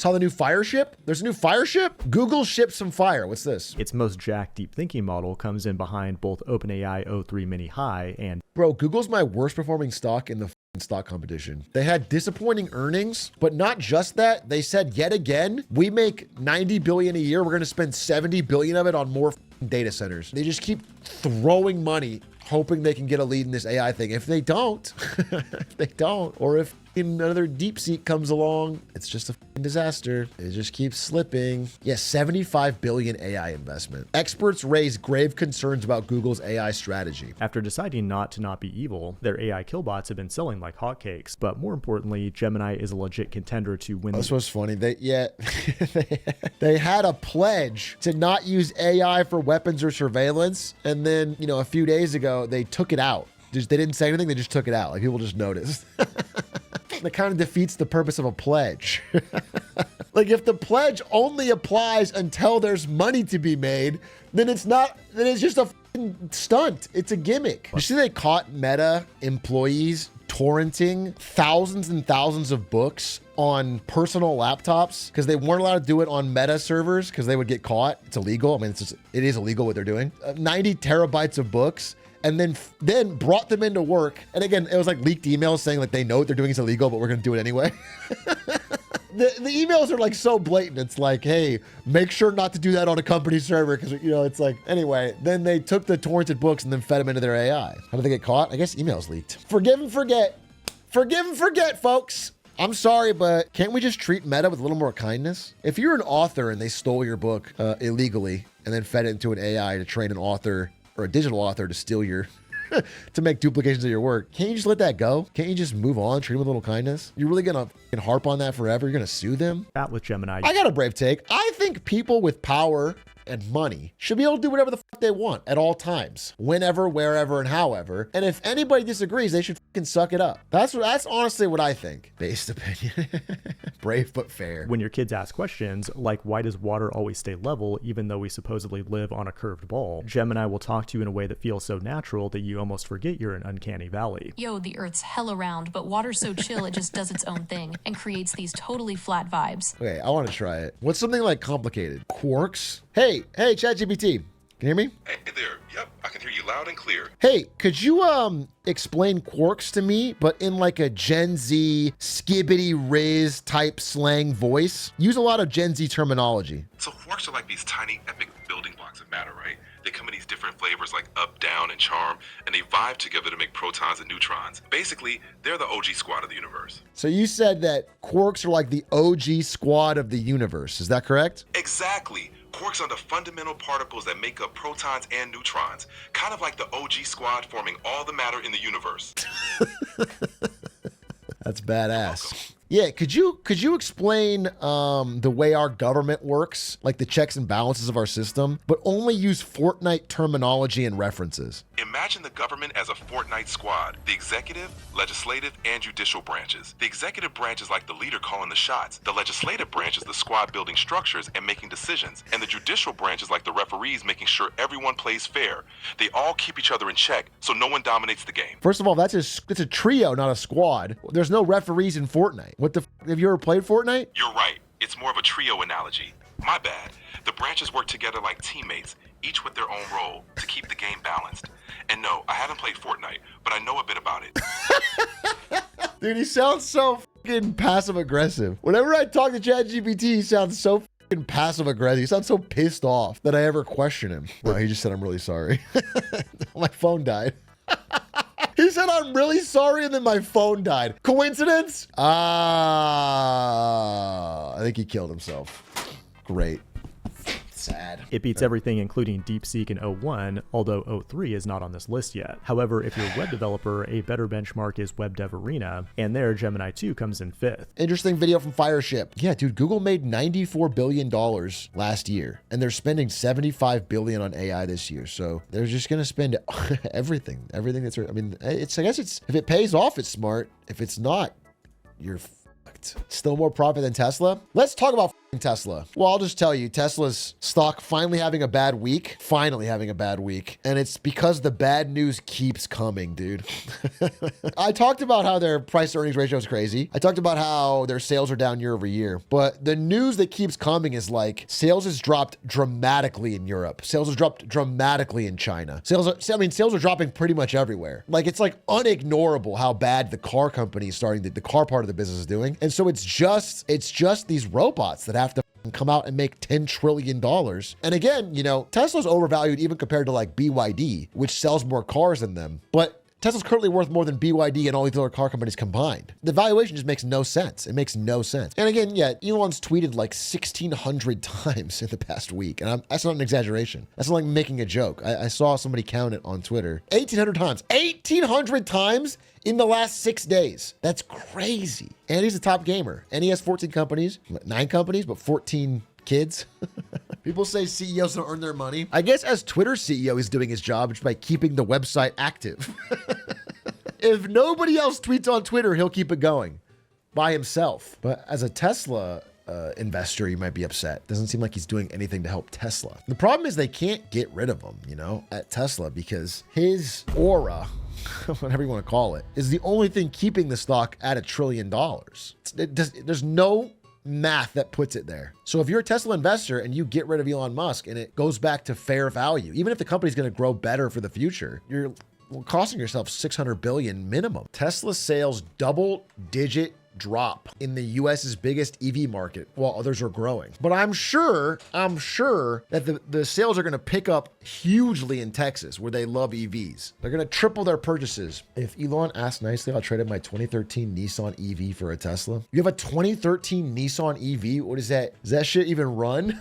Saw the new Fire ship? There's a new Fire ship? Google shipped some fire. What's this? Its most jacked deep thinking model comes in behind both OpenAI O3 Mini High and... Bro, Google's my worst performing stock in the stock competition. They had disappointing earnings, but not just that. They said yet again, we make 90 billion a year. We're going to spend 70 billion of it on more data centers. They just keep throwing money, hoping they can get a lead in this AI thing. If they don't, or if another DeepSeek comes along, it's just a disaster. It just keeps slipping. Yeah, 75 billion AI investment. Experts raise grave concerns about Google's AI strategy. After deciding not to be evil, their AI killbots have been selling like hotcakes. But more importantly, Gemini is a legit contender to win. This was funny. They had a pledge to not use AI for weapons or surveillance, and then a few days ago they took it out. They didn't say anything. They just took it out. Like, people just noticed. That kind of defeats the purpose of a pledge. Like, if the pledge only applies until there's money to be made, then it's just a stunt. It's a gimmick. You see, they caught Meta employees torrenting thousands and thousands of books on personal laptops because they weren't allowed to do it on Meta servers because they would get caught. It's illegal. I mean, it is illegal what they're doing. 90 terabytes of books. And then brought them into work. And again, it was like leaked emails saying like they know what they're doing is illegal, but we're going to do it anyway. The emails are like so blatant. It's like, hey, make sure not to do that on a company server because, it's like, anyway. Then they took the torrented books and then fed them into their AI. How did they get caught? I guess emails leaked. Forgive and forget. Forgive and forget, folks. I'm sorry, but can't we just treat Meta with a little more kindness? If you're an author and they stole your book illegally and then fed it into an AI to train an author or a digital author to steal your, to make duplications of your work, can't you just let that go? Can't you just move on, treat them with a little kindness? You're really gonna harp on that forever? You're gonna sue them? That with Gemini. I got a brave take. I think people with power and money should be able to do whatever the fuck they want at all times, whenever, wherever, and however. And if anybody disagrees, they should fucking suck it up. That's honestly what I think. Based opinion. Brave but fair. When your kids ask questions like, why does water always stay level even though we supposedly live on a curved ball, Gemini will talk to you in a way that feels so natural that you almost forget you're in uncanny valley. Yo, the Earth's hella round, but water's so chill it just does its own thing and creates these totally flat vibes. Okay, I want to try it. What's something like complicated? Quarks? Hey, ChatGPT. Can you hear me? Hey there. Yep, I can hear you loud and clear. Hey, could you explain quarks to me, but in like a Gen Z skibbity riz type slang voice? Use a lot of Gen Z terminology. So quarks are like these tiny epic building blocks of matter, right? They come in these different flavors like up, down, and charm, and they vibe together to make protons and neutrons. Basically, they're the OG squad of the universe. So you said that quarks are like the OG squad of the universe. Is that correct? Exactly. Quarks are the fundamental particles that make up protons and neutrons, kind of like the OG squad forming all the matter in the universe. That's badass. Yeah, could you explain the way our government works, like the checks and balances of our system, but only use Fortnite terminology and references? Imagine the government as a Fortnite squad, the executive, legislative, and judicial branches. The executive branch is like the leader calling the shots. The legislative branch is the squad building structures and making decisions. And the judicial branch is like the referees making sure everyone plays fair. They all keep each other in check so no one dominates the game. First of all, it's a trio, not a squad. There's no referees in Fortnite. What the have you ever played Fortnite? You're right. It's more of a trio analogy. My bad. The branches work together like teammates, each with their own role, to keep the game balanced. And no, I haven't played Fortnite, but I know a bit about it. Dude, he sounds so fucking passive-aggressive. Whenever I talk to ChatGPT, he sounds so fucking passive-aggressive. He sounds so pissed off that I ever question him. No, he just said, I'm really sorry. My phone died. He said, I'm really sorry, and then my phone died. Coincidence? I think he killed himself. Great. Sad. It beats everything including DeepSeek and O1, although O3 is not on this list yet. However, if you're a web developer, a better benchmark is Web Dev Arena, and there Gemini 2 comes in 5th. Interesting video from Fireship. Yeah, dude, Google made $94 billion last year, and they're spending $75 billion on AI this year. So they're just going to spend everything that's, I mean, I guess if it pays off, it's smart. If it's not, you're fucked. Still more profit than Tesla. Let's talk about Tesla? Well, I'll just tell you, Tesla's stock finally having a bad week. And it's because the bad news keeps coming, dude. I talked about how their price to earnings ratio is crazy. I talked about how their sales are down year over year. But the news that keeps coming is like sales has dropped dramatically in Europe. Sales has dropped dramatically in China. Sales are dropping pretty much everywhere. Like, it's like unignorable how bad the car company is starting, the car part of the business is doing. And so it's just these robots that have to come out and make $10 trillion. And again, you know, Tesla's overvalued even compared to like BYD, which sells more cars than them. But Tesla's currently worth more than BYD and all these other car companies combined. The valuation just makes no sense. It makes no sense. And again, yeah, Elon's tweeted like 1,600 times in the past week. And that's not an exaggeration. That's not like making a joke. I saw somebody count it on Twitter. 1,800 times. 1,800 times in the last 6 days. That's crazy. And he's a top gamer. And he has 14 companies, 9 companies, but 14 kids. People say CEOs don't earn their money. I guess as Twitter CEO, he's doing his job just by keeping the website active. If nobody else tweets on Twitter, he'll keep it going by himself. But as a Tesla investor, you might be upset. Doesn't seem like he's doing anything to help Tesla. The problem is they can't get rid of him, you know, at Tesla, because his aura, whatever you want to call it, is the only thing keeping the stock at $1 trillion. There's no math that puts it there. So if you're a Tesla investor and you get rid of Elon Musk and it goes back to fair value, even if the company's going to grow better for the future, you're costing yourself $600 billion minimum. Tesla sales double-digit drop in the US's biggest EV market while others are growing. But I'm sure that the sales are going to pick up hugely in Texas, where they love EVs. They're going to triple their purchases. If Elon asked nicely, I'll trade my 2013 Nissan EV for a Tesla. You have a 2013 Nissan EV? What is that? Does that shit even run?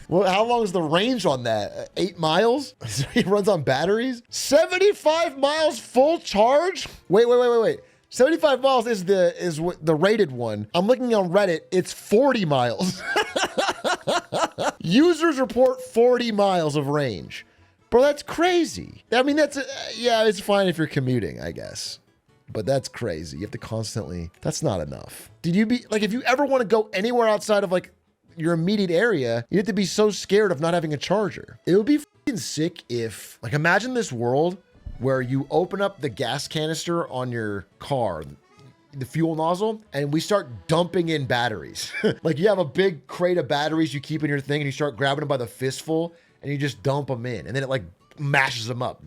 Well, how long is the range on that? 8 miles? It runs on batteries? 75 miles full charge? Wait. 75 miles is the rated one. I'm looking on Reddit. It's 40 miles. Users report 40 miles of range. Bro, that's crazy. I mean, yeah, it's fine if you're commuting, I guess. But that's crazy. You have to constantly, that's not enough. If you ever want to go anywhere outside of like your immediate area, you have to be so scared of not having a charger. It would be fucking sick if, like, imagine this world where you open up the gas canister on your car, the fuel nozzle, and we start dumping in batteries. Like, you have a big crate of batteries you keep in your thing, and you start grabbing them by the fistful, and you just dump them in, and then it like mashes them up.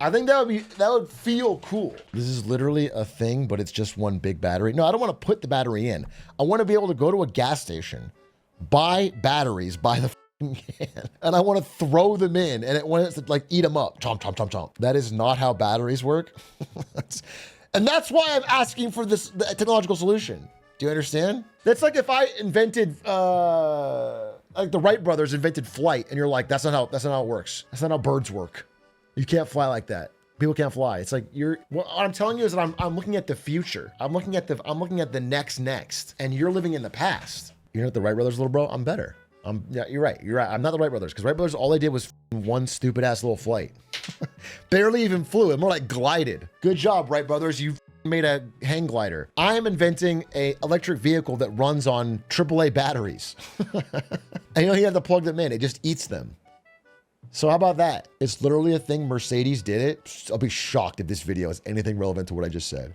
I think that would feel cool. This is literally a thing, but it's just one big battery. No, I don't want to put the battery in. I want to be able to go to a gas station, buy batteries by the can, and I want to throw them in, and when it's like eat them up, chomp, chomp, chomp, chomp. That is not how batteries work. And that's why I'm asking for the technological solution. Do you understand? That's like if I invented, like the Wright brothers invented flight, and you're like, that's not how it works. That's not how birds work. You can't fly like that. People can't fly. It's like what I'm telling you is that I'm looking at the future. I'm looking at the next, and you're living in the past. You're not the Wright brothers, little bro. I'm better. Yeah, you're right. I'm not the Wright brothers, because Wright brothers, all they did was one stupid ass little flight. Barely even flew. It more like glided. Good job, Wright brothers. You made a hang glider. I'm inventing a electric vehicle that runs on AAA batteries. And you don't even have to plug them in. It just eats them. So how about that? It's literally a thing. Mercedes did it. I'll be shocked if this video has anything relevant to what I just said.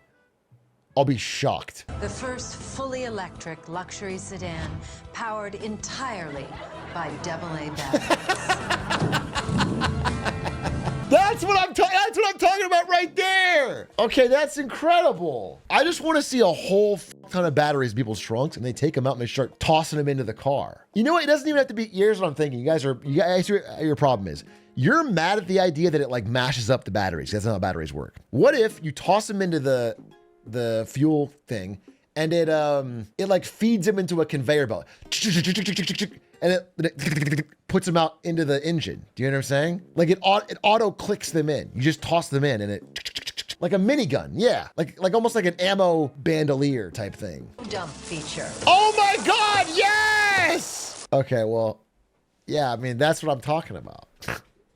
I'll be shocked. The first fully electric luxury sedan powered entirely by AA batteries. That's what I'm talking about right there. Okay, that's incredible. I just want to see a whole ton of batteries in people's trunks, and they take them out and they start tossing them into the car. You know what? It doesn't even have to be. Here's what I'm thinking. You guys, your problem is you're mad at the idea that it like mashes up the batteries. That's not how batteries work. What if you toss them into the fuel thing, and it like feeds them into a conveyor belt, and it puts them out into the engine. Do you know what I'm saying? Like it auto clicks them in. You just toss them in, and it like a minigun. Yeah, like almost like an ammo bandolier type thing. Dump feature. Oh my God! Yes. Okay, well, yeah. I mean, that's what I'm talking about.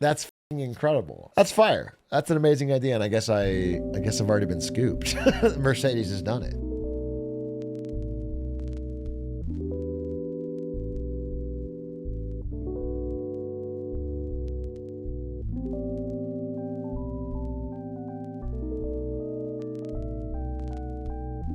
That's incredible. That's fire. That's an amazing idea, and I guess I've already been scooped. Mercedes has done it.